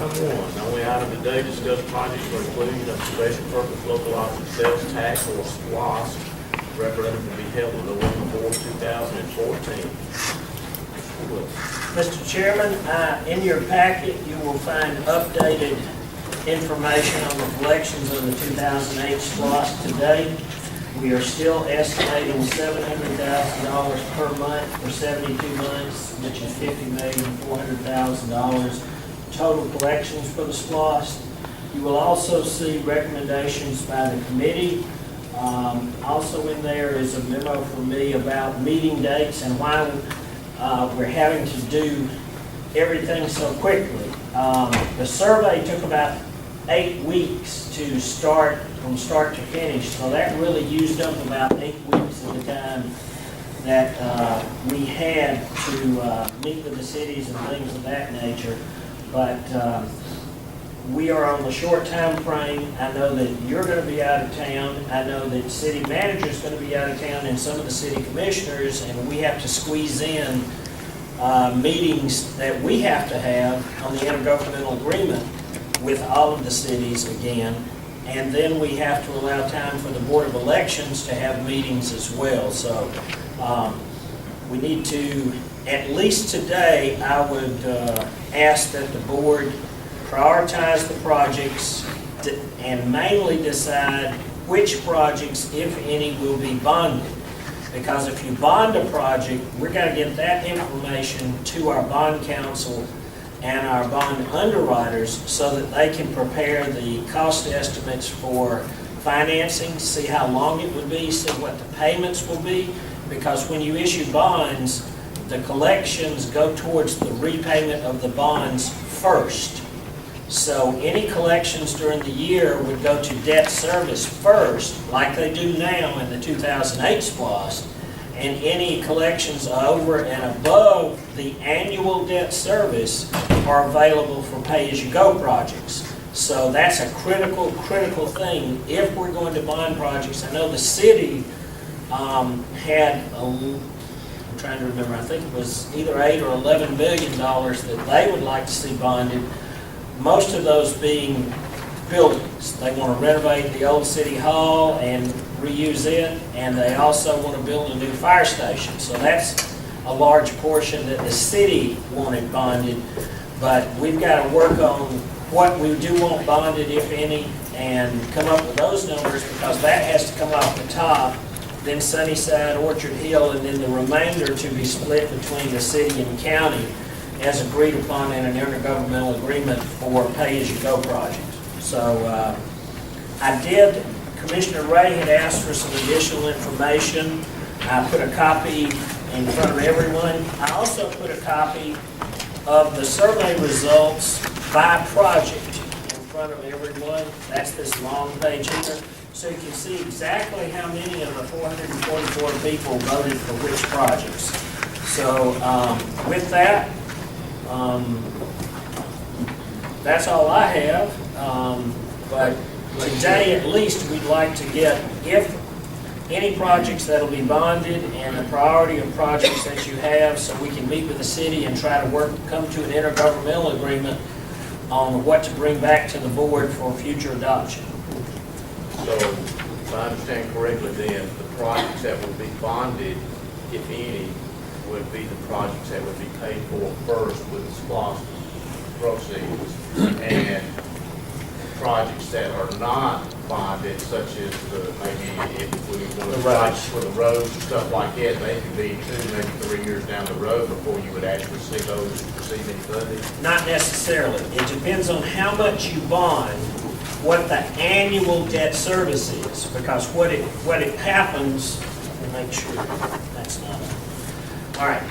Item 1, the only item today discuss projects for inclusion of special purpose local option sales tax or SPLOST referendum to be held on November 4, 2014. Mr. Chairman, in your packet, you will find updated information on the collections of the 2008 SPLOST to date. We are still estimating $700,000 per month for 72 months, which is $50,400,000 total collections for the SPLOST. You will also see recommendations by the committee. Also in there is a memo from me about meeting dates and why we're having to do everything so quickly. The survey took about 8 weeks to start, from start to finish, so that really used up about 8 weeks of the time that we had to meet with the cities and things of that nature. But we are on the short time frame. I know that you're going to be out of town. I know that city manager is going to be out of town and some of the city commissioners, and we have to squeeze in meetings that we have to have on the intergovernmental agreement with all of the cities again. And then we have to allow time for the Board of Elections to have meetings as well. So we need to, at least today, I would ask that the board prioritize the projects and mainly decide which projects, if any, will be bonded. Because if you bond a project, we're going to get that information to our bond counsel and our bond underwriters so that they can prepare the cost estimates for financing, see how long it would be, see what the payments will be. Because when you issue bonds, the collections go towards the repayment of the bonds first. So any collections during the year would go to debt service first, like they do now in the 2008 SPLOST, and any collections over and above the annual debt service are available for pay-as-you-go projects. So that's a critical thing if we're going to bond projects. I know the city had, I'm trying to remember, I think it was either $8 or $11 million that they would like to see bonded. Most of those being buildings. They want to renovate the old city hall and reuse it, and they also want to build a new fire station. So that's a large portion that the city wanted bonded, but we've got to work on what we do want bonded, if any, and come up with those numbers, because that has to come off the top, then Sunnyside, Orchard Hill, and then the remainder to be split between the city and county as agreed upon in an intergovernmental agreement for pay-as-you-go projects. So Commissioner Ray had asked for some additional information. I put a copy in front of everyone. I also put a copy of the survey results by project in front of everyone. That's this long page here. So you can see exactly how many of the 444 people voted for which projects. So with that, that's all I have, but today at least we'd like to get, if any projects that'll be bonded and the priority of projects that you have, so we can meet with the city and try to come to an intergovernmental agreement on what to bring back to the board for future adoption. So, if I understand correctly then, the projects that would be bonded, if any, would be the projects that would be paid for first with the SPLOST proceeds, and projects that are not bonded, such as maybe if we want to projects for the roads and stuff like that, they could be 2, maybe 3 years down the road before you would actually see those receive any funding? Not necessarily. It depends on how much you bond, what the annual debt service is, because what it happens, let me make sure that's not. All right.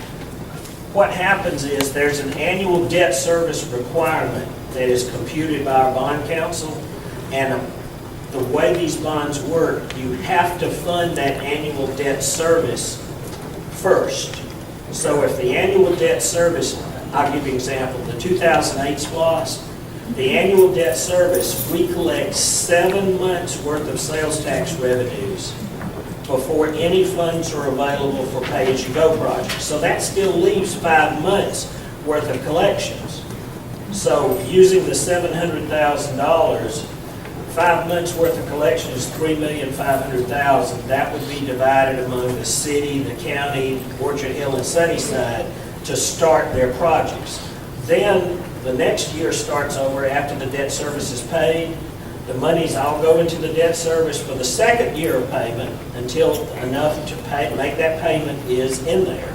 What happens is there's an annual debt service requirement that is computed by our bond counsel, and the way these bonds work, you have to fund that annual debt service first. So if the annual debt service, I'll give you an example, the 2008 SPLOST, the annual debt service, we collect 7 months worth of sales tax revenues before any funds are available for pay-as-you-go projects. So that still leaves 5 months worth of collections. So using the $700,000, 5 months worth of collection is $3,500,000. That would be divided among the city, the county, Orchard Hill, and Sunnyside to start their projects. Then the next year starts over after the debt service is paid. The monies all go into the debt service for the second year of payment until enough to make that payment is in there.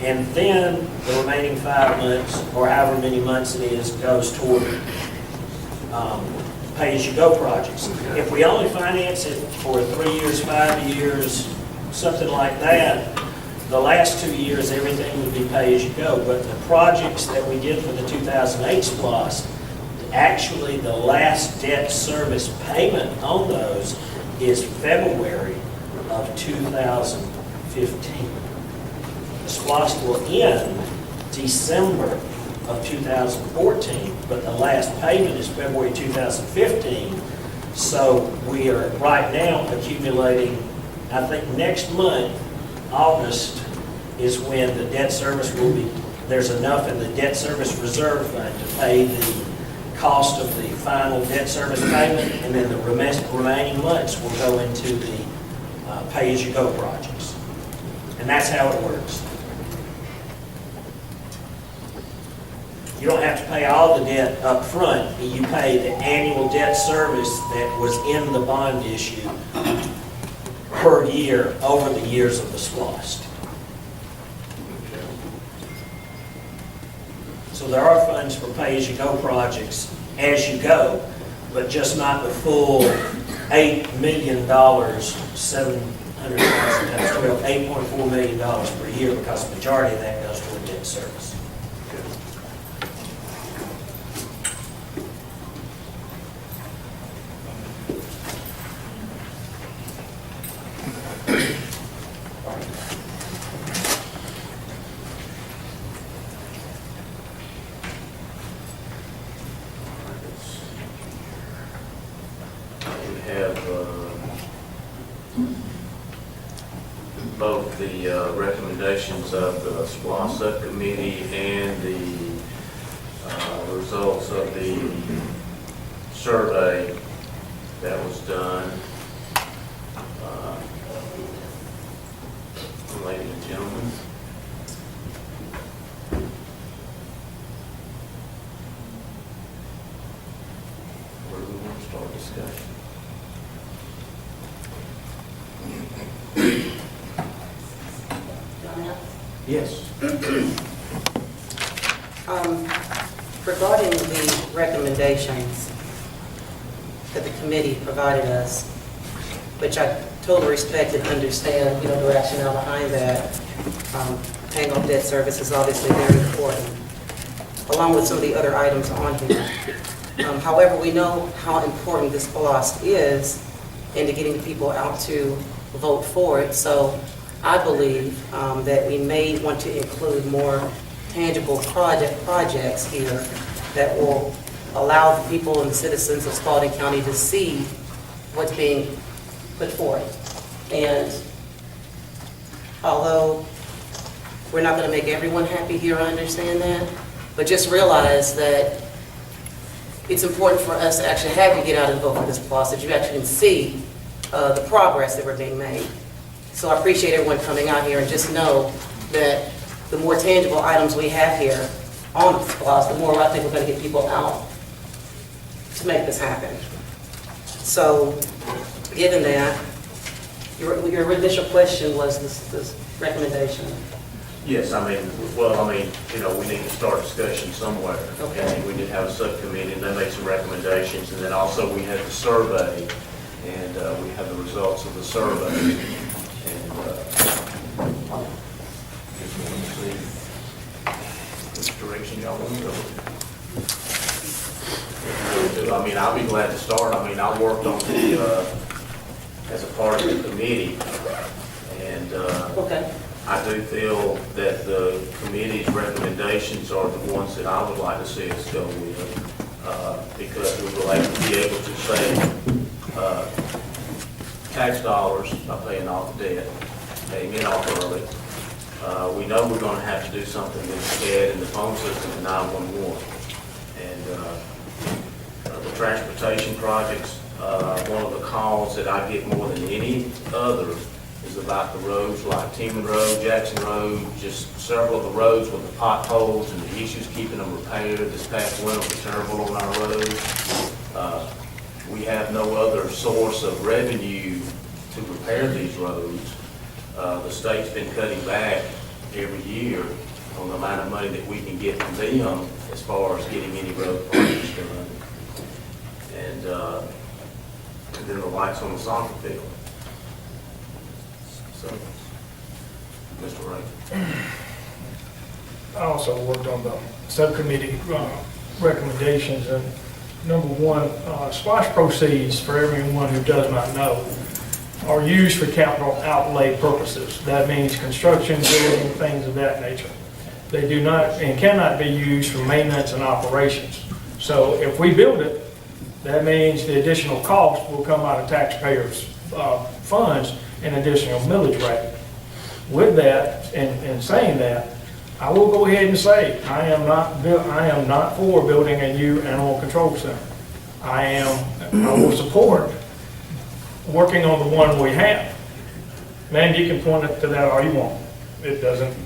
And then the remaining 5 months, or however many months it is, goes toward pay-as-you-go projects. If we only finance it for 3 years, 5 years, something like that, the last 2 years, everything would be pay-as-you-go. But the projects that we did for the 2008 SPLOST, actually the last debt service payment on those is February of 2015. The SPLOST will end December of 2014, but the last payment is February 2015. So we are right now accumulating, I think next month, August, is when the debt service will be, there's enough in the debt service reserve fund to pay the cost of the final debt service payment, and then the remaining months will go into the pay-as-you-go projects. And that's how it works. You don't have to pay all the debt up front. You pay the annual debt service that was in the bond issue per year over the years of the SPLOST. So there are funds for pay-as-you-go projects as you go, but just not the full $8 million, 700,000 times 12, $8.4 million per year, because the majority of that goes toward debt service. Both the recommendations of the SPLOST subcommittee and the results of the survey that was done. Ladies and gentlemen, where do we want to start discussion? Yes. Regarding the recommendations that the committee provided us, which I totally respect and understand, the rationale behind that, paying off debt service is obviously very important, along with some of the other items on here. However, we know how important this SPLOST is into getting people out to vote for it. So I believe that we may want to include more tangible projects here that will allow the people and the citizens of Spalding County to see what's being put forth. And although we're not going to make everyone happy here, I understand that, but just realize that it's important for us to actually have you get out and vote for this SPLOST, so that you actually can see the progress that we're being made. So I appreciate everyone coming out here, and just know that the more tangible items we have here on the SPLOST, the more I think we're going to get people out to make this happen. So given that, your initial question was this recommendation. Yes, we need to start discussion somewhere. Okay. We did have a subcommittee, and they made some recommendations, and then also we had the survey, and we have the results of the survey. Just want to see which direction y'all want to go. I'll be glad to start. I worked on the, as a part of the committee, and Okay. I do feel that the committee's recommendations are the ones that I would like to see us go with, because we will be able to save tax dollars by paying off the debt, paying it off early. We know we're going to have to do something with the CAD and the phone system at 911. And the transportation projects, one of the calls that I get more than any other is about the roads like Tiemann Road, Jackson Road, just several of the roads with the potholes and the issues keeping them repaired. This past winter was terrible on our roads. We have no other source of revenue to repair these roads. The state's been cutting back every year on the amount of money that we can get from them as far as getting any road projects done. And then the lights on the soccer field. So, Mr. Ray. I also worked on the subcommittee recommendations, and number one, SPLOST proceeds, for everyone who does not know, are used for capital outlay purposes. That means construction, building, things of that nature. They do not and cannot be used for maintenance and operations. So if we build it, that means the additional cost will come out of taxpayers' funds and additional millage rate. With that, and saying that, I will go ahead and say I am not for building a new animal control center. I will support working on the one we have. Man, you can point it to that all you want. It doesn't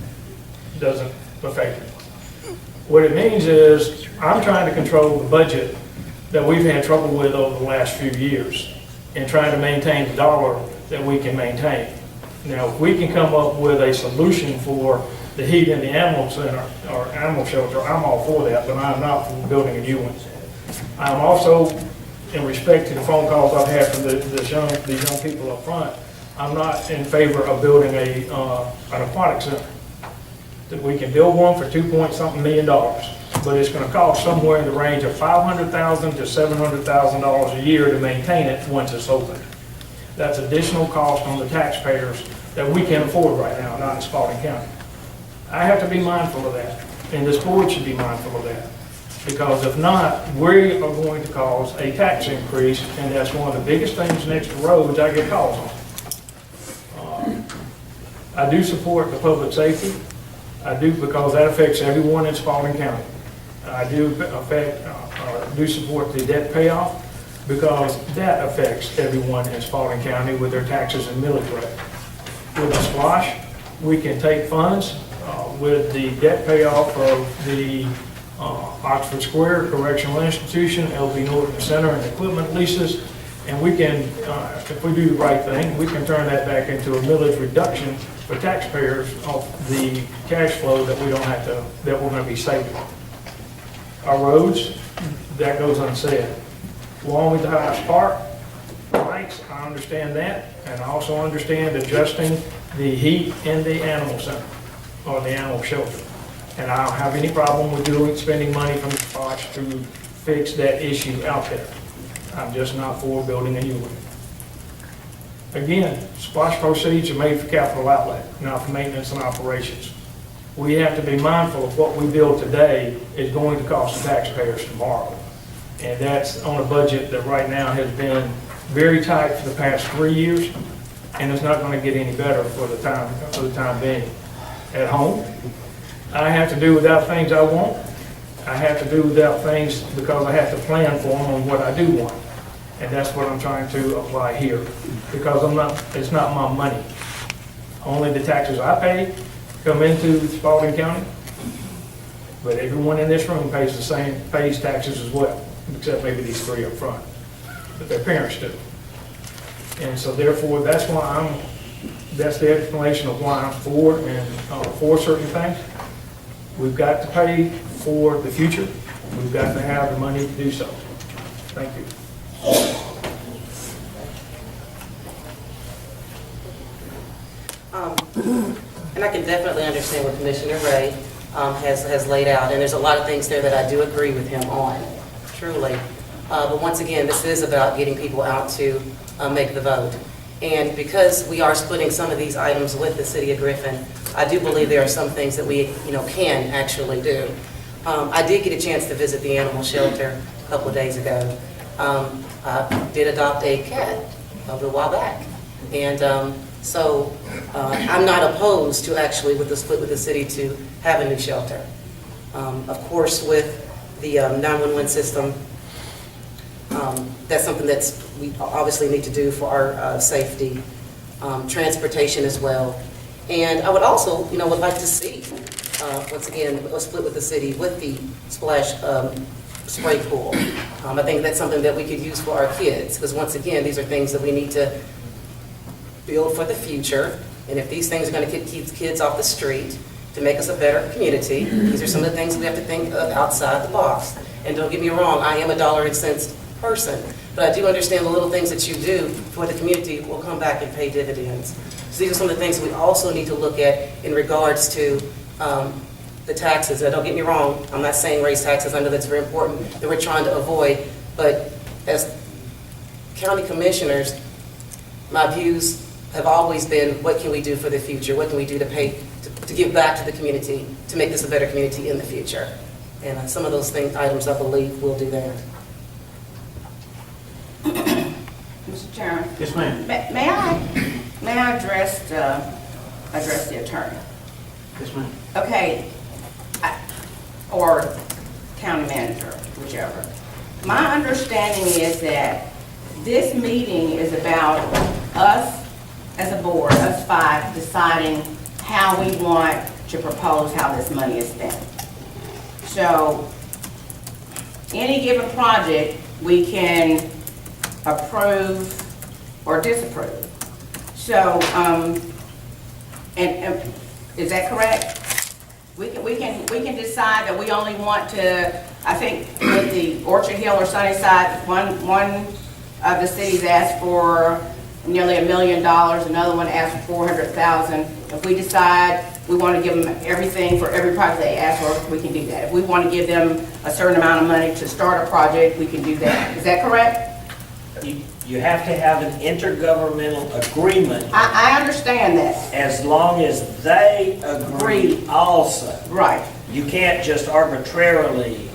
affect it. What it means is I'm trying to control the budget that we've had trouble with over the last few years and trying to maintain the dollar that we can maintain. Now, if we can come up with a solution for the heat in the animal center or animal shelter, I'm all for that, but I'm not for building a new one. I'm also, in respect to the phone calls I've had from these young people up front, I'm not in favor of building an aquatic center. That we can build one for $2-something million, but it's going to cost somewhere in the range of $500,000 to $700,000 a year to maintain it once it's open. That's additional cost on the taxpayers that we can't afford right now, not in Spalding County. I have to be mindful of that, and this board should be mindful of that. Because if not, we are going to cause a tax increase, and that's one of the biggest things next to roads I get calls on. I do support the public safety. I do, because that affects everyone in Spalding County. I do support the debt payoff, because that affects everyone in Spalding County with their taxes and millage rate. With the SPLOST, we can take funds with the debt payoff of the Oxford Square Correctional Institution, LB Norton Center, and equipment leases, and we can, if we do the right thing, we can turn that back into a millage reduction for taxpayers off the cash flow that we don't have to, that we're going to be saving. Our roads, that goes unsaid. Along with the Highest Park, lights, I understand that, and I also understand adjusting the heat in the animal center, or the animal shelter. And I don't have any problem with spending money from the SPLOST to fix that issue out there. I'm just not for building a new one. Again, SPLOST proceeds are made for capital outlay, not for maintenance and operations. We have to be mindful of what we build today is going to cost the taxpayers tomorrow. And that's on a budget that right now has been very tight for the past 3 years, and it's not going to get any better for the time being. At home, I have to do without things I want. I have to do without things because I have to plan for them on what I do want. And that's what I'm trying to apply here, because it's not my money. Only the taxes I pay come into Spalding County, but everyone in this room pays taxes as well, except maybe these three up front, but their parents do. And so therefore, that's the explanation of why I'm for certain things. We've got to pay for the future. We've got to have the money to do so. Thank you. And I can definitely understand what Commissioner Ray has laid out, and there's a lot of things there that I do agree with him on, truly. But once again, this is about getting people out to make the vote. And because we are splitting some of these items with the City of Griffin, I do believe there are some things that we can actually do. I did get a chance to visit the animal shelter a couple of days ago. I did adopt a cat a little while back. And so I'm not opposed to actually, with the split with the city, to have a new shelter. Of course, with the 911 system. That's something we obviously need to do for our safety, transportation as well. And I would also, would like to see, once again, a split with the city with the splash spray pool. I think that's something that we could use for our kids, because once again, these are things that we need to build for the future. And if these things are going to keep kids off the street to make us a better community, these are some of the things we have to think of outside the box. And don't get me wrong, I am a dollar and cents person, but I do understand the little things that you do for the community will come back and pay dividends. So these are some of the things we also need to look at in regards to the taxes. Now, don't get me wrong, I'm not saying raise taxes. I know that's very important that we're trying to avoid, but as county commissioners, my views have always been, what can we do for the future? What can we do to give back to the community, to make this a better community in the future? And some of those items, I believe, will do that. Mr. Chairman. Yes, ma'am. May I address the attorney? Yes, ma'am. Okay, or county manager, whichever. My understanding is that this meeting is about us as a board, us five, deciding how we want to propose how this money is spent. So, any given project, we can approve or disapprove. So, and is that correct? We can decide that we only want to, I think with the Orchard Hill or Sunnyside, one of the cities asked for nearly $1 million, another one asked for $400,000. If we decide we want to give them everything for every project they ask for, we can do that. If we want to give them a certain amount of money to start a project, we can do that. Is that correct? You have to have an intergovernmental agreement I understand that. as long as they agree also. Right. You can't just arbitrarily.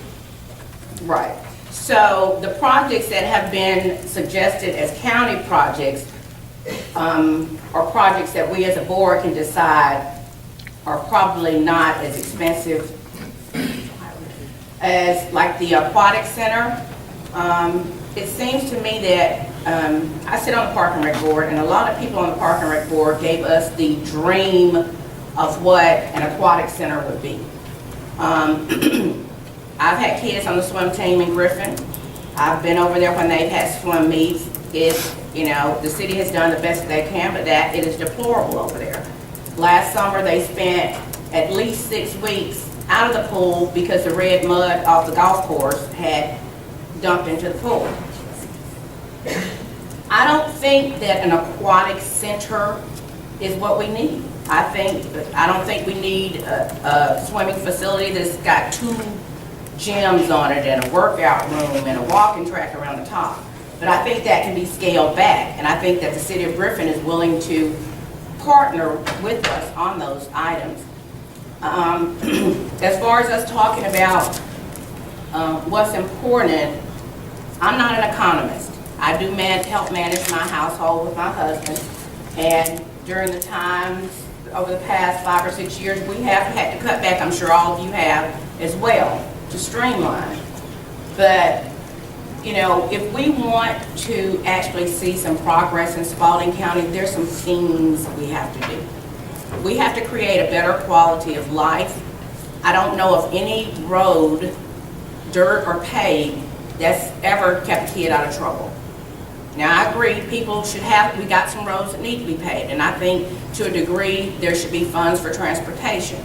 Right. So the projects that have been suggested as county projects are projects that we as a board can decide are probably not as expensive as like the aquatic center. It seems to me that I sit on the Park and Rec board, and a lot of people on the Park and Rec board gave us the dream of what an aquatic center would be. I've had kids on the swim team in Griffin. I've been over there when they've had swim meets. The city has done the best they can, but that it is deplorable over there. Last summer, they spent at least 6 weeks out of the pool because the red mud off the golf course had dumped into the pool. I don't think that an aquatic center is what we need. I don't think we need a swimming facility that's got 2 gyms on it and a workout room and a walking track around the top. But I think that can be scaled back, and I think that the city of Griffin is willing to partner with us on those items. As far as us talking about what's important, I'm not an economist. I do help manage my household with my husband, and during the times over the past 5 or 6 years, we have had to cut back. I'm sure all of you have as well, to streamline. But if we want to actually see some progress in Spalding County, there's some things we have to do. We have to create a better quality of life. I don't know of any road, dirt or paved, that's ever kept a kid out of trouble. Now, I agree, we got some roads that need to be paved, and I think to a degree there should be funds for transportation.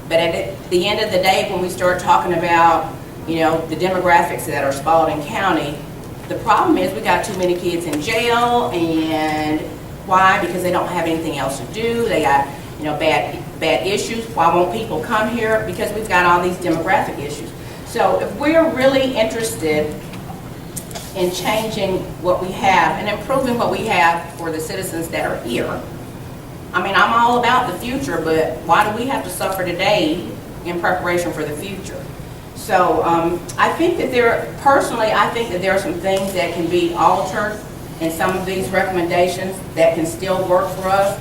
But at the end of the day, when we start talking about the demographics that are Spalding County, the problem is we got too many kids in jail, and why? Because they don't have anything else to do. They got bad issues. Why won't people come here? Because we've got all these demographic issues. So if we're really interested in changing what we have and improving what we have for the citizens that are here, I'm all about the future, but why do we have to suffer today in preparation for the future? So I think that I think that there are some things that can be altered in some of these recommendations that can still work for us.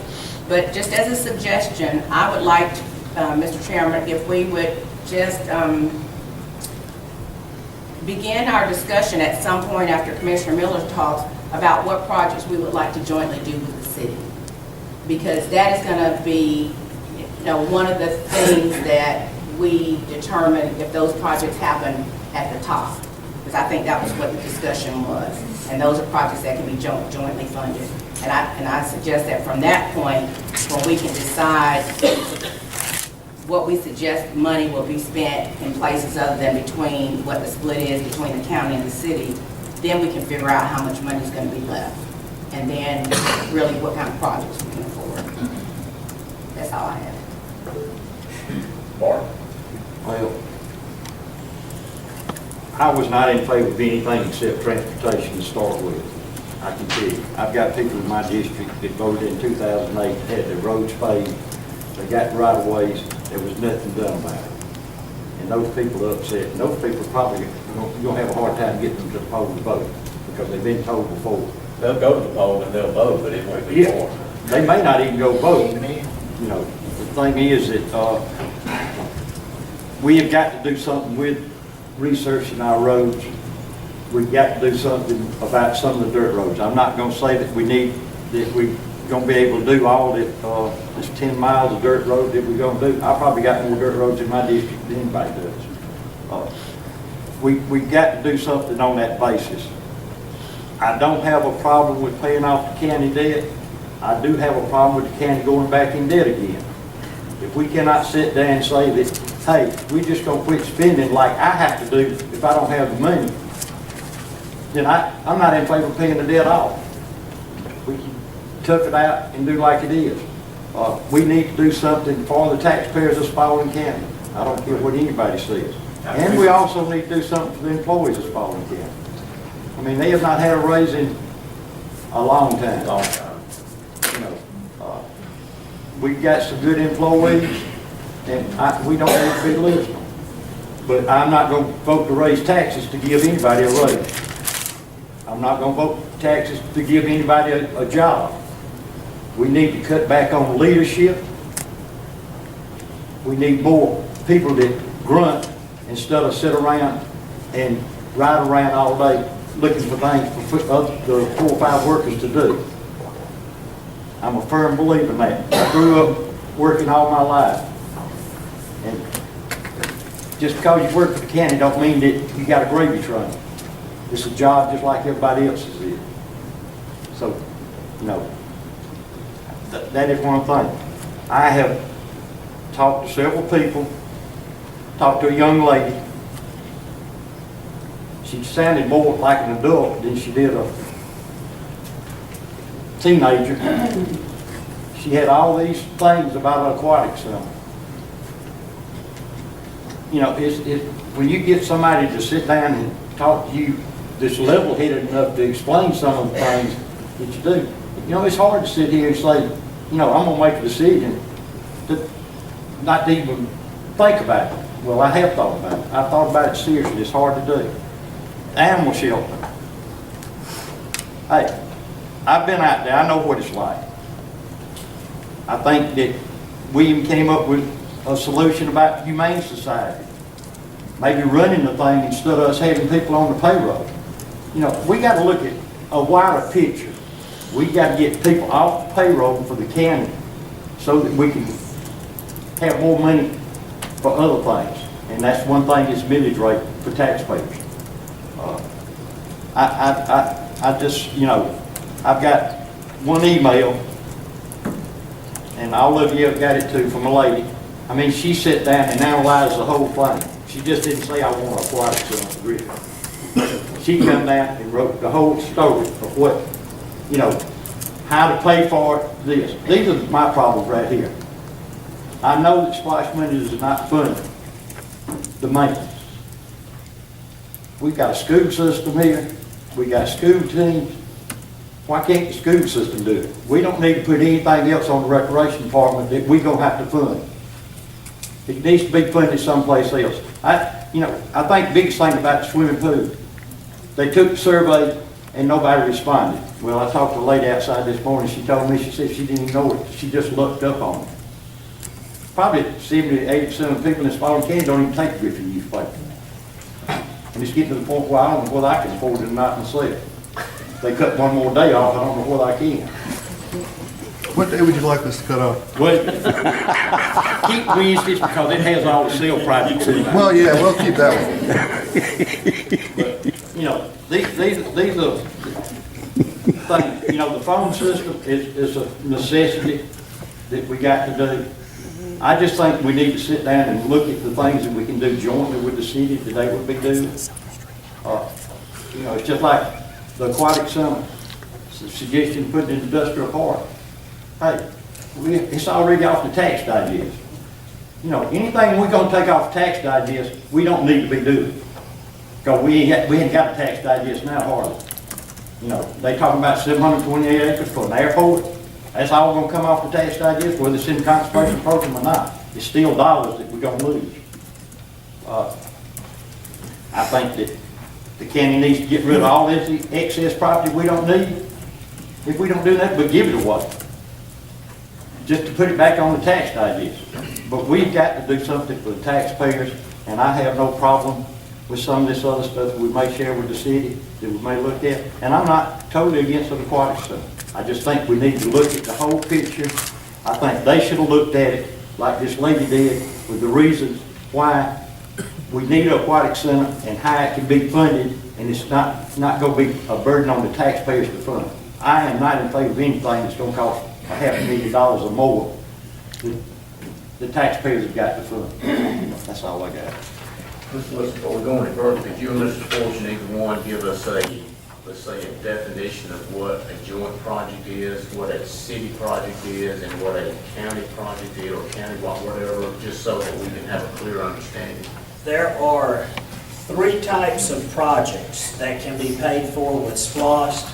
But just as a suggestion, I would like, Mr. Chairman, if we would just begin our discussion at some point after Commissioner Miller talks about what projects we would like to jointly do with the city. Because that is going to be, one of the things that we determine if those projects happen at the top. Because I think that was what the discussion was. And those are projects that can be jointly funded. And I suggest that from that point, when we can decide what we suggest money will be spent in places other than between what the split is between the county and the city, then we can figure out how much money is going to be left. And then really what kind of projects we can afford. That's all I have. Bart? Well, I was not in favor of anything except transportation to start with. I can tell you. I've got people in my district that voted in 2008, had their roads paved, they got right of ways, there was nothing done about it. And those people are upset. And those people probably, you're going to have a hard time getting them to the poll to vote because they've been told before. They'll go to the poll and they'll vote, but it won't be Yeah. for. They may not even go vote. The thing is that we have got to do something with researching our roads. We've got to do something about some of the dirt roads. I'm not going to say that we're going to be able to do all that, this 10 miles of dirt road that we're going to do. I probably got more dirt roads in my district than anybody does. We've got to do something on that basis. I don't have a problem with paying off the county debt. I do have a problem with the county going back in debt again. If we cannot sit down and say that, hey, we're just going to quit spending like I have to do if I don't have the money, then I'm not in favor of paying the debt off. We can tough it out and do like it is. We need to do something for the taxpayers of Spalding County. I don't care what anybody says. And we also need to do something for the employees of Spalding County. I mean, they have not had a raise in a long time. We've got some good employees, and we don't need to be losing them. But I'm not going to vote to raise taxes to give anybody a raise. I'm not going to vote taxes to give anybody a job. We need to cut back on leadership. We need more people that grunt instead of sit around and ride around all day looking for things for the 4 or 5 workers to do. I'm a firm believer in that. I grew up working all my life. And just because you work for the county don't mean that you got a gravy train. It's a job just like everybody else's is. So, that is one thing. I have talked to several people, talked to a young lady. She sounded more like an adult than she did a teenager. She had all these things about an aquatic center. When you get somebody to sit down and talk to you that's level-headed enough to explain some of the things that you do, it's hard to sit here and say, I'm going to make a decision to not even think about it. Well, I have thought about it. I've thought about it seriously. It's hard to do. Animal shelter. Hey, I've been out there. I know what it's like. I think that William came up with a solution about Humane Society. Maybe running the thing instead of us having people on the payroll. We got to look at a wider picture. We got to get people off the payroll for the county so that we can have more money for other things. And that's one thing is millage rate for taxpayers. I just, I've got one email, and all of you have got it too, from a lady. I mean, she sat down and analyzed the whole thing. She just didn't say, I want to apply it to the grid. She come down and wrote the whole story of what, how to pay for this. These are my problems right here. I know that SPLOST money is not funding the maintenance. We've got a school system here. We got school teams. Why can't the school system do it? We don't need to put anything else on the recreation department that we're going to have to fund. It needs to be funded someplace else. I think the biggest thing about the swimming pool, they took the survey and nobody responded. Well, I talked to a lady outside this morning. She told me, she said she didn't even know it. She just looked up on it. Probably 70 to 80% of the people in Spalding County don't even think Griffin used paper. And it's getting to the point where I don't know whether I can afford it or not myself. They cut one more day off, I don't know whether I can. What day would you like us to cut off? Well, keep Wednesdays because it has all the sale projects in it. Well, yeah, we'll keep that one. But, you know, these are things, you know, the phone system is a necessity that we got to do. I just think we need to sit down and look at the things that we can do jointly with the city that they would be doing. You know, it's just like the aquatic center, suggestion put in industrial park. Hey, it's already off the tax digest. You know, anything we're gonna take off tax digest, we don't need to be doing. Because we ain't got a tax digest now hardly. You know, they talking about 728 acres for an airport. That's all gonna come off the tax digest, whether it's in conservation program or not. It's still dollars that we're gonna lose. I think that the county needs to get rid of all this excess property we don't need. If we don't do that, but give it away. Just to put it back on the tax digest. But we've got to do something for the taxpayers, and I have no problem with some of this other stuff we may share with the city, that we may look at. And I'm not totally against the aquatic stuff. I just think we need to look at the whole picture. I think they should have looked at it like this lady did, with the reasons why we need an aquatic center and how it can be funded, and it's not going to be a burden on the taxpayers to fund it. I am not in favor of anything that's going to cost $500,000 or more. The taxpayers have got to fund. That's all I got. Before we go any further, could you and Mr. Fortune, either one, give us a, let's say, a definition of what a joint project is, what a city project is, and what a county project is, or county whatever, just so that we can have a clear understanding? There are 3 types of projects that can be paid for with SPLOST.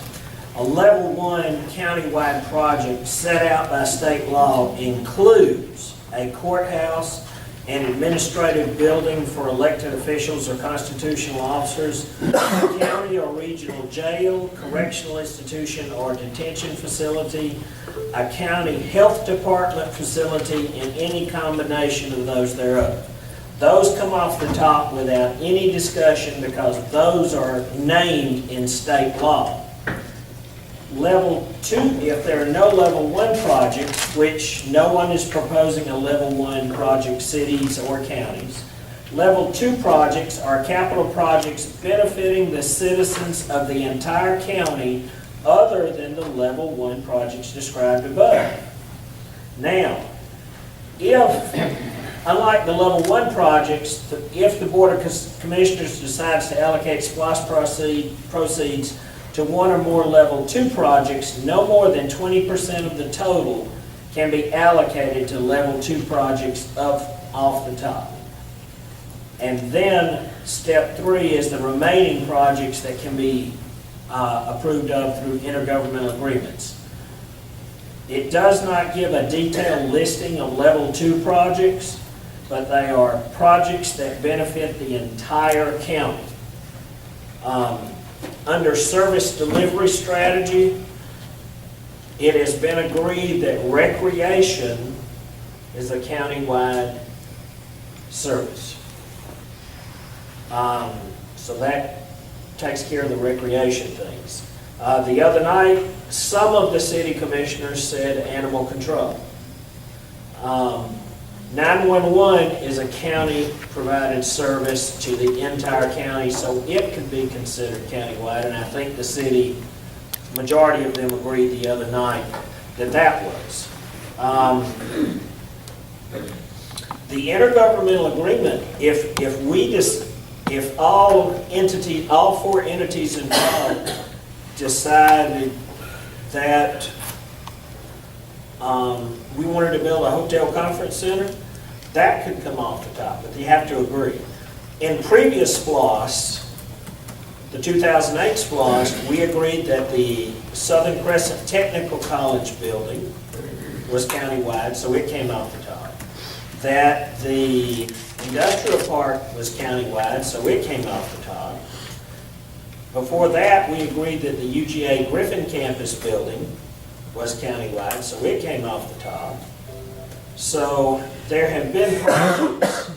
A level 1 countywide project set out by state law includes a courthouse, an administrative building for elected officials or constitutional officers, a county or regional jail, correctional institution or detention facility, a county health department facility, and any combination of those thereof. Those come off the top without any discussion because those are named in state law. Level 2, if there are no level 1 projects, which no one is proposing a level 1 project, cities or counties. Level 2 projects are capital projects benefiting the citizens of the entire county other than the level 1 projects described above. Now, unlike the level 1 projects, if the Board of Commissioners decides to allocate SPLOST proceeds to 1 or more level 2 projects, no more than 20% of the total can be allocated to level 2 projects off the top. And then step 3 is the remaining projects that can be approved of through intergovernmental agreements. It does not give a detailed listing of level 2 projects, but they are projects that benefit the entire county. Under service delivery strategy, it has been agreed that recreation is a countywide service. So that takes care of the recreation things. The other night, some of the city commissioners said animal control. 911 is a county-provided service to the entire county, so it can be considered countywide, and I think the city, majority of them agreed the other night that that was. The intergovernmental agreement, if all 4 entities involved decided that we wanted to build a hotel conference center, that could come off the top, but you have to agree. In previous SPLOST, the 2008 SPLOST, we agreed that the Southern Crescent Technical College building was countywide, so it came off the top. That the industrial park was countywide, so it came off the top. Before that, we agreed that the UGA Griffin campus building was countywide, so it came off the top. So there have been projects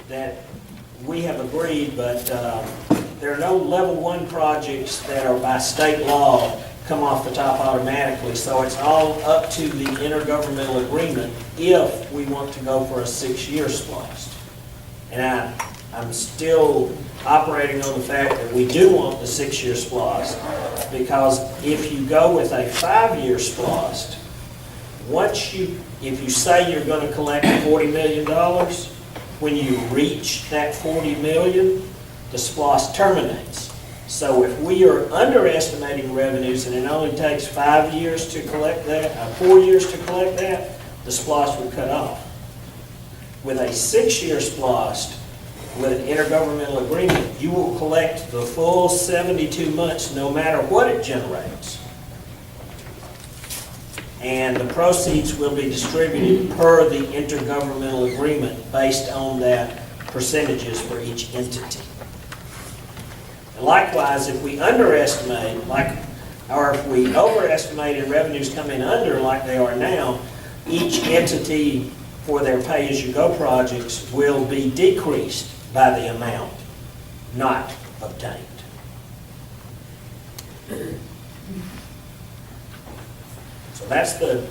that we have agreed, but there are no level one projects that are by state law come off the top automatically, so it's all up to the intergovernmental agreement if we want to go for a 6-year SPLOST. And I'm still operating on the fact that we do want the 6-year SPLOST, because if you go with a 5-year SPLOST, if you say you're going to collect $40 million, when you reach that $40 million, the SPLOST terminates. So if we are underestimating revenues and it only takes 5 years to collect that, 4 years to collect that, the SPLOST would cut off. With a 6-year SPLOST, with an intergovernmental agreement, you will collect the full 72 months no matter what it generates. And the proceeds will be distributed per the intergovernmental agreement based on that percentages for each entity. And likewise, if we underestimate, or if we overestimate and revenues come in under like they are now, each entity for their pay-as-you-go projects will be decreased by the amount not obtained. So that's the,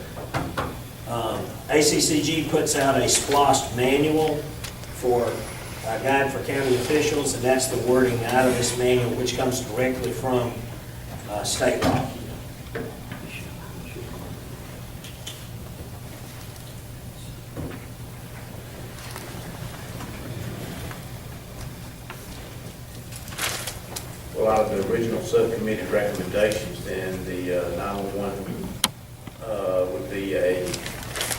ACCG puts out a SPLOST manual for a guide for county officials, and that's the wording out of this manual, which comes directly from state law. Well, out of the original subcommittee recommendations, then the 911 would be a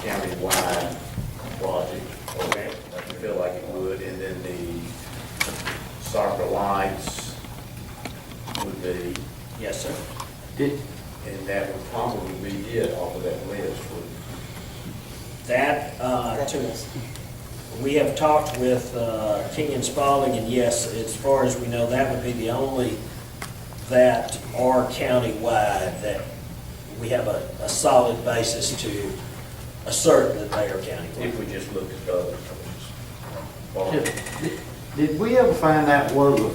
county-wide project. Okay. I feel like it would, and then the soccer lights would be. Yes, sir. And that would probably be it off of that list. We have talked with King and Spalding, and yes, as far as we know, that would be the only that are countywide that we have a solid basis to assert that they are countywide. If we just look at those. Did we ever find out whether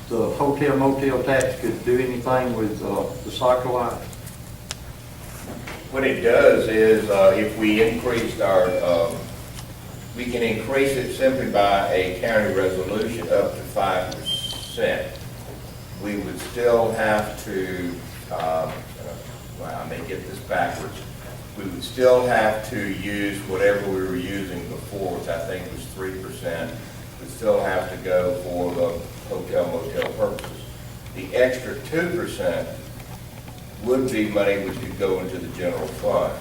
the hotel motel tax could do anything with the soccer lights? What it does is, if we increased our, we can increase it simply by a county resolution up to 5%. We would still have to, well, I may get this backwards. We would still have to use whatever we were using before, which I think was 3%. We'd still have to go for the hotel motel purposes. The extra 2% would be money which could go into the general fund.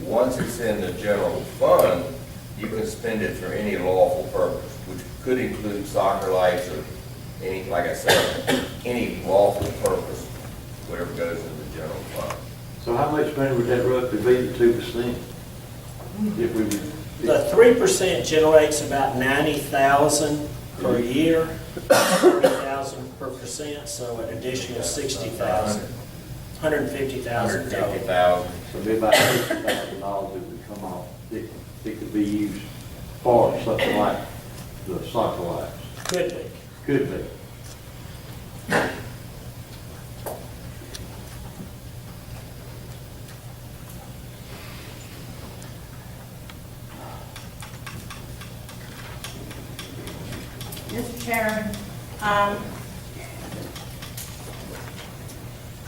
Once it's in the general fund, you can spend it for any lawful purpose, which could include soccer lights or any, like I said, any lawful purpose, whatever goes in the general fund. So how much money would that roughly be, the 2%? If we would. The 3% generates about 90,000 per year, 30,000 per percent, so an additional 60,000, 150,000. 150,000. So it'd be about $60,000 that would come off. It could be used for something like the soccer lights. Could be. Could be. Mr. Chairman,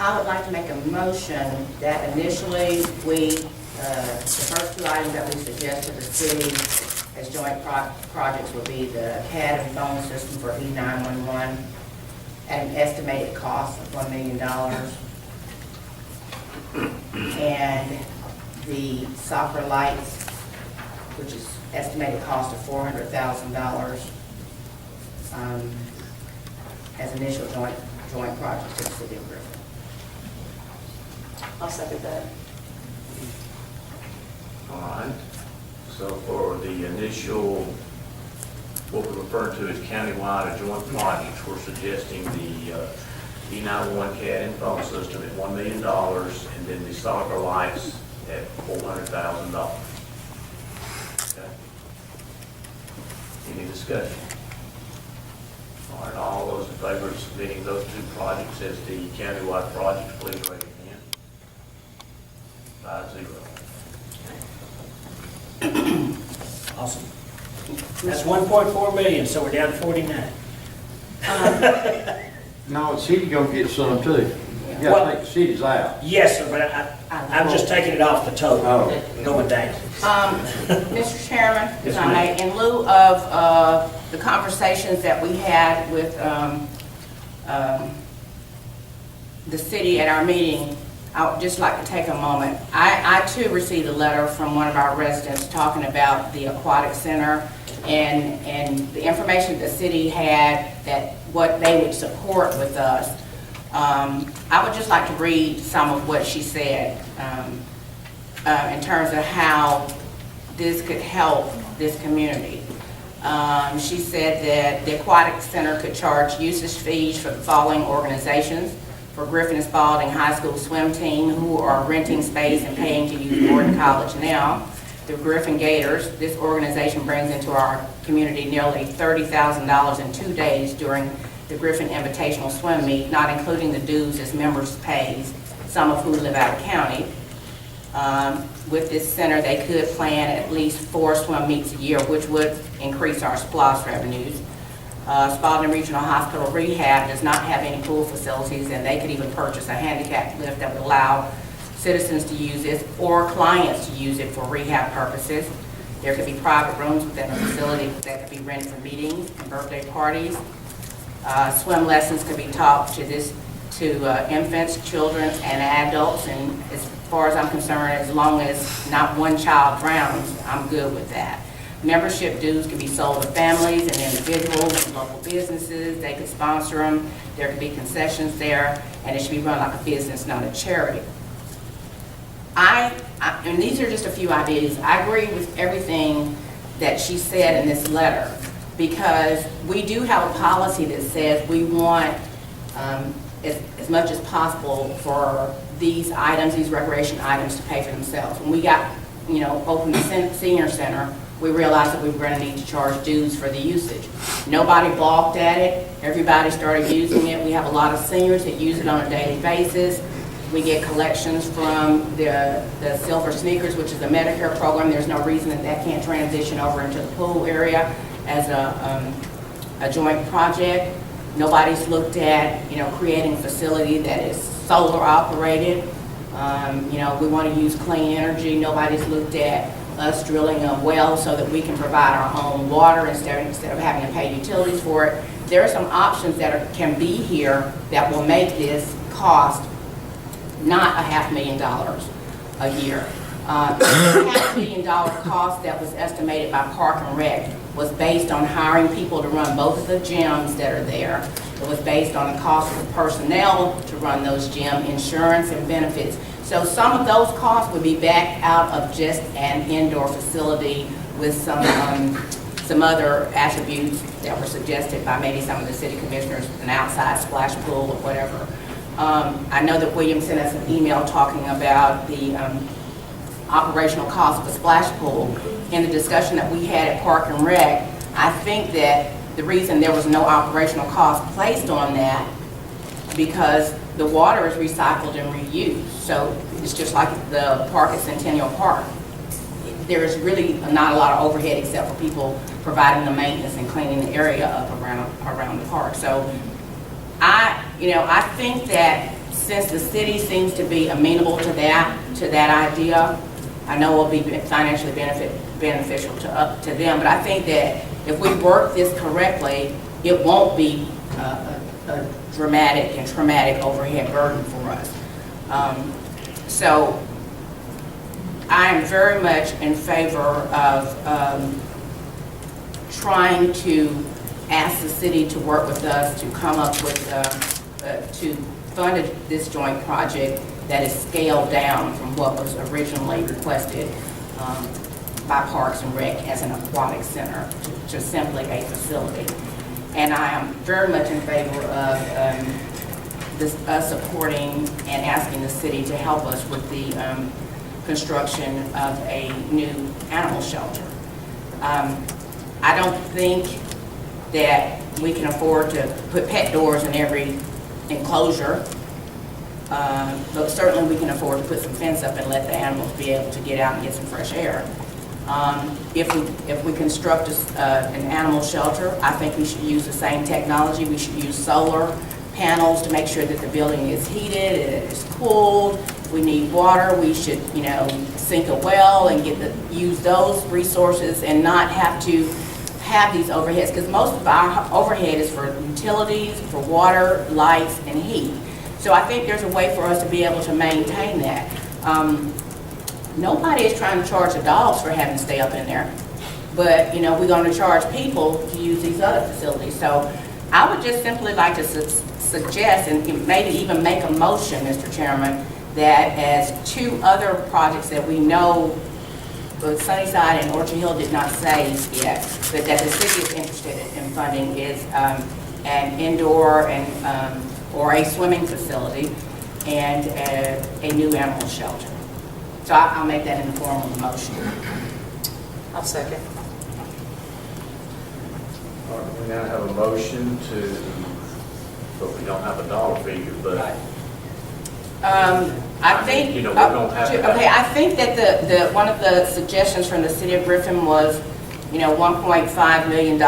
I would like to make a motion that initially the first two items that we suggest to the city as joint projects would be the CAD and phone system for E911 at an estimated cost of $1 million. And the soccer lights, which is estimated cost of $400,000 as initial joint projects to the city of Griffin. I'll second that. All right. So for the initial, what we're referring to as countywide or joint projects, we're suggesting the E911 CAD and phone system at $1 million, and then the soccer lights at $400,000. Okay. Any discussion? All right, all those in favor of submitting those two projects as the countywide projects, please raise your hand. 5-0. Awesome. That's 1.4 million, so we're down to 49. No, the city gonna get some too. You Well- gotta take the cities out. Yes, sir, but I'm just taking it off the total, Oh. going down. Mr. Chairman, Yes, if I may, in lieu of the conversations that we had with the city at our meeting, I would just like to take a moment. I too received a letter from one of our residents talking about the aquatic center and the information the city had that what they would support with us. I would just like to read some of what she said in terms of how this could help this community. She said that the aquatic center could charge usage fees for the following organizations: for Griffin and Spalding High School swim team, who are renting space and paying to use Gordon College now. The Griffin Gators, this organization brings into our community nearly $30,000 in 2 days during the Griffin Invitational Swim Meet, not including the dues as members pays, some of who live out of county. With this center, they could plan at least 4 swim meets a year, which would increase our SPLOST revenues. Spalding Regional Hospital Rehab does not have any pool facilities, and they could even purchase a handicap lift that would allow citizens to use this or clients to use it for rehab purposes. There could be private rooms within the facility that could be rented for meetings and birthday parties. Swim lessons could be taught to infants, children, and adults, and as far as I'm concerned, as long as not one child drowns, I'm good with that. Membership dues could be sold to families and individuals and local businesses. They could sponsor them. There could be concessions there, and it should be run like a business, not a charity. And these are just a few ideas. I agree with everything that she said in this letter, because we do have a policy that says we want as much as possible for these items, these recreation items, to pay for themselves. When we got, opened the senior center, we realized that we were going to need to charge dues for the usage. Nobody balked at it. Everybody started using it. We have a lot of seniors that use it on a daily basis. We get collections from the Silver Sneakers, which is a Medicare program. There's no reason that can't transition over into the pool area as a joint project. Nobody's looked at, creating a facility that is solar operated. We want to use clean energy. Nobody's looked at us drilling a well so that we can provide our own water instead of having to pay utilities for it. There are some options that can be here that will make this cost not $500,000 a year. The $500,000 cost that was estimated by Park and Rec was based on hiring people to run both of the gyms that are there. It was based on the cost of the personnel to run those gyms, insurance and benefits. So some of those costs would be backed out of just an indoor facility with some other attributes that were suggested by maybe some of the city commissioners, an outside splash pool or whatever. I know that William sent us an email talking about the operational cost of a splash pool. In the discussion that we had at Park and Rec, I think that the reason there was no operational cost placed on that because the water is recycled and reused. So it's just like the park at Centennial Park. There's really not a lot of overhead except for people providing the maintenance and cleaning the area up around the park. So I think that since the city seems to be amenable to that idea, I know it will be financially beneficial to them, but I think that if we work this correctly, it won't be a dramatic and traumatic overhead burden for us. So I am very much in favor of trying to ask the city to work with us to come up with, to fund this joint project that is scaled down from what was originally requested by Parks and Rec as an aquatic center to simply a facility. And I am very much in favor of us supporting and asking the city to help us with the construction of a new animal shelter. I don't think that we can afford to put pet doors in every enclosure. But certainly we can afford to put some fence up and let the animals be able to get out and get some fresh air. If we construct an animal shelter, I think we should use the same technology. We should use solar panels to make sure that the building is heated, it is cooled. If we need water, we should, sink a well and use those resources and not have to have these overheads, because most of our overhead is for utilities, for water, lights, and heat. So I think there's a way for us to be able to maintain that. Nobody is trying to charge the dogs for having to stay up in there, but we're going to charge people to use these other facilities. So I would just simply like to suggest, and maybe even make a motion, Mr. Chairman, that as two other projects that we know both Sunnyside and Orchard Hill did not say yet, but that the city is interested in funding is an indoor and or a swimming facility and a new animal shelter. So I'll make that in the form of a motion. I'll second. All right, we now have a motion to, but we don't have a dollar figure, but. I think, we don't have to. okay, I think that the one of the suggestions from the city of Griffin was, $1.5 million.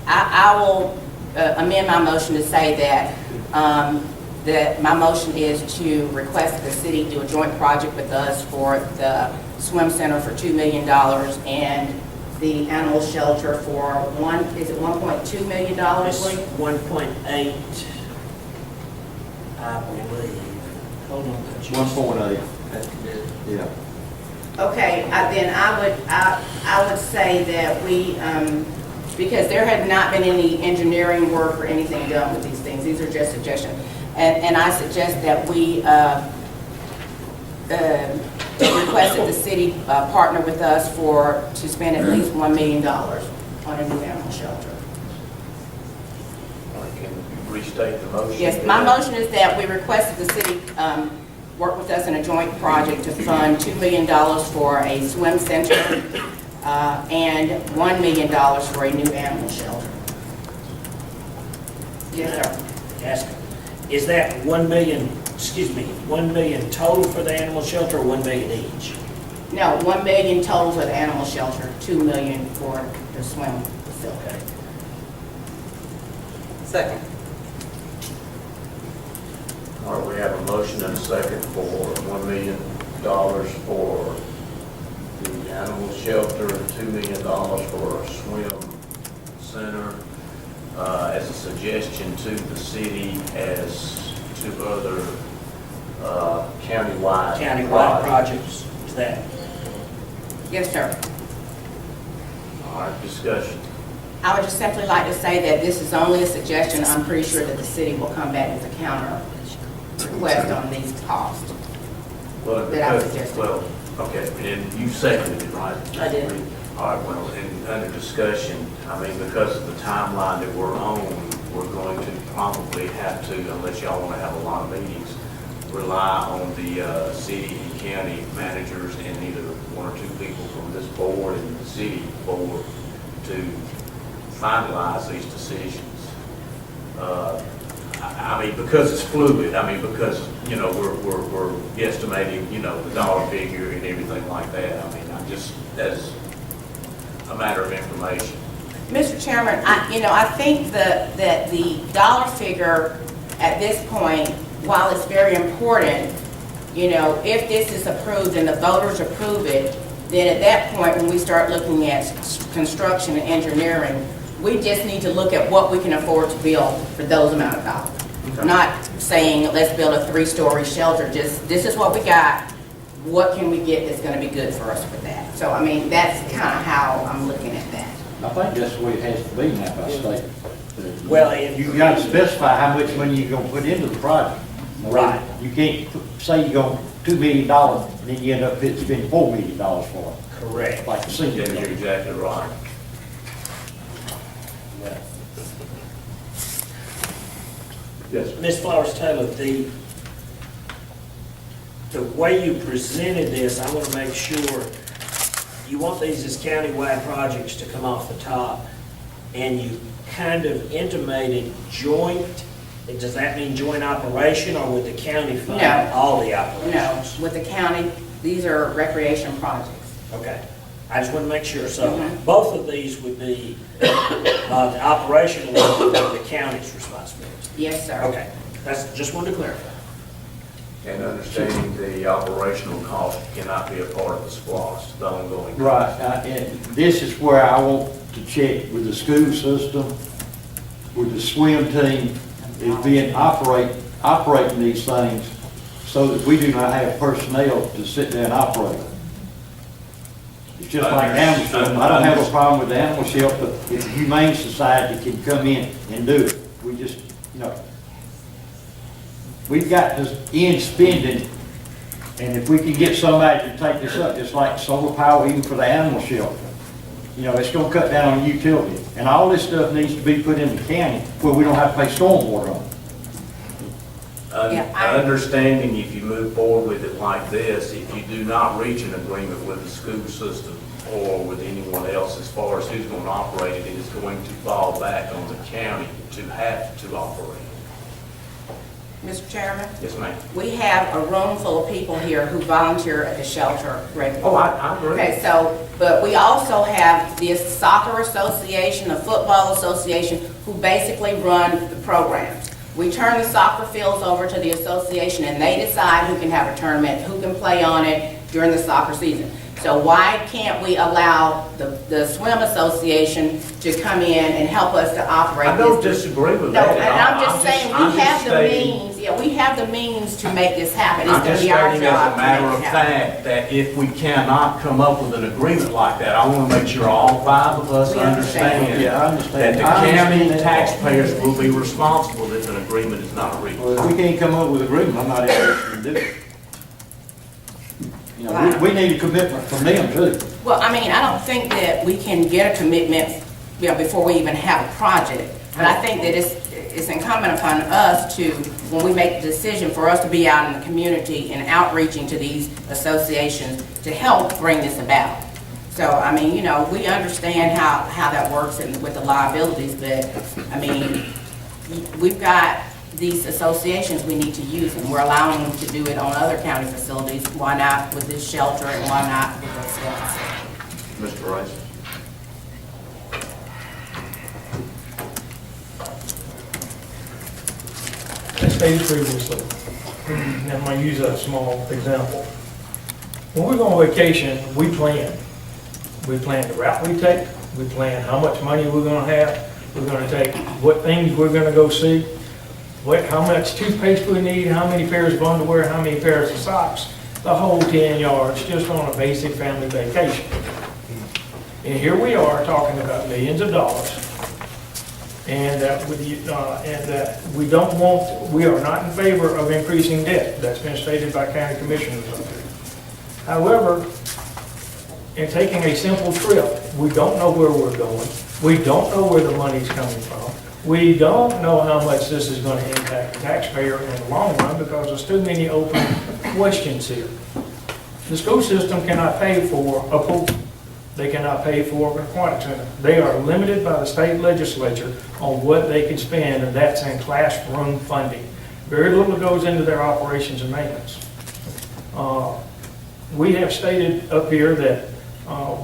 I will amend my motion to say that, that my motion is to request that the city do a joint project with us for the swim center for $2 million and the animal shelter for is it $1.2 million, It's Lee? 1.8, I believe. Hold on. 1.8, yeah. Okay, then I would say that we, because there had not been any engineering work or anything done with these things. These are just suggestions. And I suggest that we request that the city partner with us to spend at least $1 million on a new animal shelter. Can you restate the motion? Yes, my motion is that we request that the city work with us in a joint project to fund $2 million for a swim center and $1 million for a new animal shelter. Yes, sir. Ask, is that 1 million, 1 million total for the animal shelter or 1 million each? No, $1 million total for the animal shelter, $2 million for the swim facility. Second. All right, we have a motion and a second for $1 million for the animal shelter, $2 million for a swim center, as a suggestion to the city as to other countywide projects, is that? Yes, sir. All right, discussion. I would just simply like to say that this is only a suggestion. I'm pretty sure that the city will come back with a counter request on these costs. Well, That I because, suggested. well, okay, and you seconded it, right? I did. All right, well, and under discussion, because of the timeline that we're on, we're going to probably have to, unless y'all want to have a lot of meetings, rely on the city and county managers and either one or two people from this board and the city board to finalize these decisions. Because it's fluid, because, we're guesstimating, the dollar figure and everything like that. That's a matter of information. Mr. Chairman, I think that the dollar figure at this point, while it's very important, if this is approved and the voters approve it, then at that point, when we start looking at construction and engineering, we just need to look at what we can afford to build for those amount of dollars. Okay. Not saying, let's build a 3-story shelter, just, this is what we got, what can we get that's gonna be good for us for that? So, that's kind of how I'm looking at that. I think that's the way it has to be now by state. Well, and You gotta specify how much money you're gonna put into the project. Right. You can't say you're going $2 million, and then you end up spending $4 million for it, correct. like the senior. Yeah, you're exactly right. Yes, sir. Ms. Flowers Taylor, the way you presented this, I want to make sure you want these as countywide projects to come off the top. and you kind of intimated joint, does that mean joint operation, or would the county fund No. all the No, operations? with the county, these are recreation projects. Okay, I just want to make sure, so Mhm. both of these would be, the operational would be the county's responsibility? Yes, sir. Okay, that's, just wanted to clarify. And understanding the operational cost cannot be a part of the SPLOST, the ongoing. Right, and this is where I want to check with the school system, with the swim team, is being operating these things so that we do not have personnel to sit there and operate them. It's just like animal shelter. I don't have a problem with the animal shelter if the Humane Society can come in and do it. We just, we've got to end spending, and if we can get somebody to take this up, just like solar power even for the animal shelter, it's gonna cut down on utility. And all this stuff needs to be put in the county where we don't have to pay stormwater on it. Yeah, I- Understanding if you move forward with it like this, if you do not reach an agreement with the school system or with anyone else as far as who's going to operate it, it is going to fall back on the county to have to operate. Mr. Chairman, Yes, ma'am. we have a room full of people here who volunteer at the shelter regularly. Oh, I agree. Okay, so, but we also have the soccer association, the football association, who basically run the programs. We turn the soccer fields over to the association, and they decide who can have a tournament, who can play on it during the soccer season. So why can't we allow the swim association to come in and help us to operate I this? don't disagree with No, that. and I'm just saying, I'm we just have the stating- means, we have the means to make this happen. It's I'm gonna just be our stating as job a to matter make of it happen. fact, that if we cannot come up with an agreement like that, I want to make sure all 5 of us We understand. understand Yeah, I understand. that the I understand county that. taxpayers will be responsible if an agreement is not reached. Well, if we can't come up with agreement, I'm not interested in doing it. We need a commitment from them too. Well, I mean, I don't think that we can get a commitment, before we even have a project. But I think that it's incumbent upon us to, when we make the decision, for us to be out in the community and outreaching to these associations to help bring this about. So, I mean, we understand how that works with the liabilities, but, I mean, we've got these associations we need to use, and we're allowing them to do it on other county facilities. Why not with this shelter, and why not with this facility? Mr. Rice? As stated previously, and I'm going to use a small example. When we go on vacation, we plan. We plan the route we take, we plan how much money we're going to have, we're going to take what things we're going to go see, how much toothpaste we need, how many pairs of underwear, how many pairs of socks, the whole 10 yards, just on a basic family vacation. And here we are talking about millions of dollars, and that we are not in favor of increasing debt. That's been stated by county commissioners up here. However, in taking a simple trip, we don't know where we're going. We don't know where the money's coming from. We don't know how much this is going to impact the taxpayer in the long run because there's too many open questions here. The school system cannot pay for a pool. They cannot pay for an aquatic center. They are limited by the state legislature on what they can spend, and that's in classroom funding. Very little goes into their operations and maintenance. We have stated up here that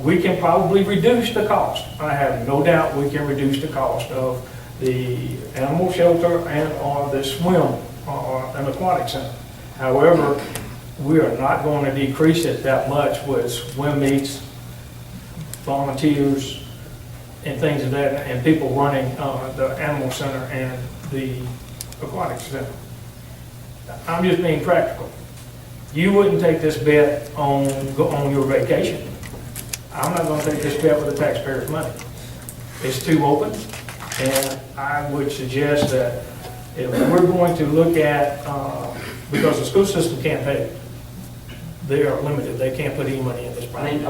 we can probably reduce the cost. I have no doubt we can reduce the cost of the animal shelter and or the swim and aquatic center. However, we are not going to decrease it that much with swim meets, volunteers, and things of that, and people running the animal center and the aquatic center. I'm just being practical. You wouldn't take this bet on your vacation. I'm not going to take this bet with the taxpayers' money. It's too open, and I would suggest that if we're going to look at, because the school system can't pay, they are limited. They can't put any money in this project.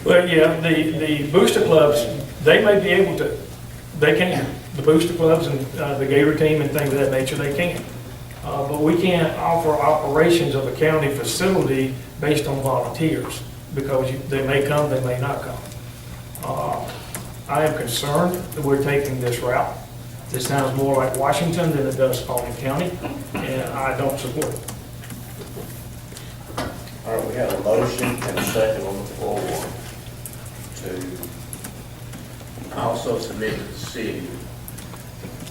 Well, yeah, the booster clubs, they may be able to, they can. The booster clubs and the Gator team and things of that nature, they can. But we can't offer operations of a county facility based on volunteers because they may come, they may not come. I am concerned that we're taking this route. This sounds more like Washington than it does Spalding County, and I don't support it. All right, we have a motion and a second on the floor to also submit to the city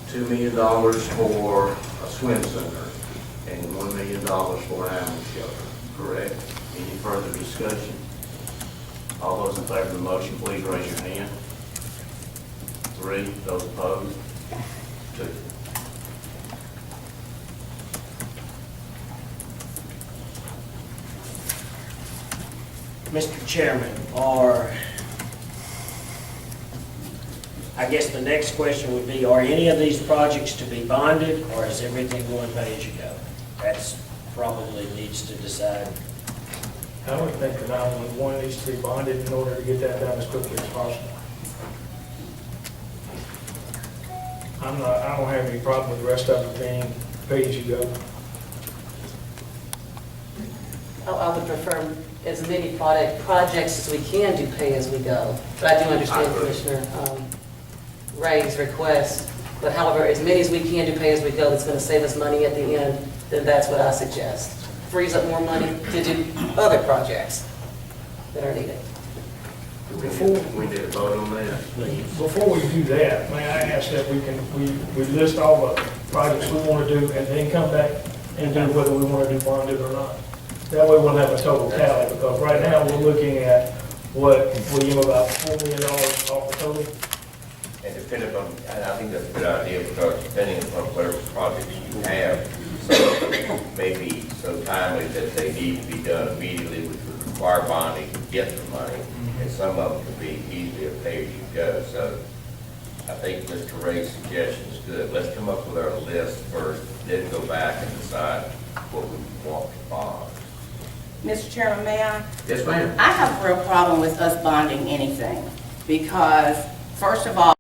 $2 million for a swim center and $1 million for an animal shelter, correct? Any further discussion? All those in favor of the motion, please raise your hand. 3, those opposed, 2. Mr. Chairman, I guess the next question would be, are any of these projects to be bonded, or is everything going pay as you go? That's probably needs to decide. I would think that 911 needs to be bonded in order to get that done as quickly as possible. I don't have any problem with the rest of it being pay as you go. I would prefer as many projects as we can do pay as we go. But I do understand Commissioner Ray's request. But however, as many as we can do pay as we go, that's going to save us money at the end, then that's what I suggest. Frees up more money to do other projects that are needed. We need a vote on that. Before we do that, may I ask that we list all the projects we want to do and then come back and do whether we want to do bonded or not? That way we'll have a total tally, because right now we're looking at what, William, about $4 million off the total? And depending on, and I think that's a good idea, because depending upon whatever projects you have, some may be so timely that they need to be done immediately, which would require bonding to get the money, and some of them can be easily a pay-as-you-go. So I think Mr. Ray's suggestion is good. Let's come up with our list first, then go back and decide what we want to bond. Mr. Chairman, may I? Yes, ma'am. I have a real problem with us bonding anything because, first of all,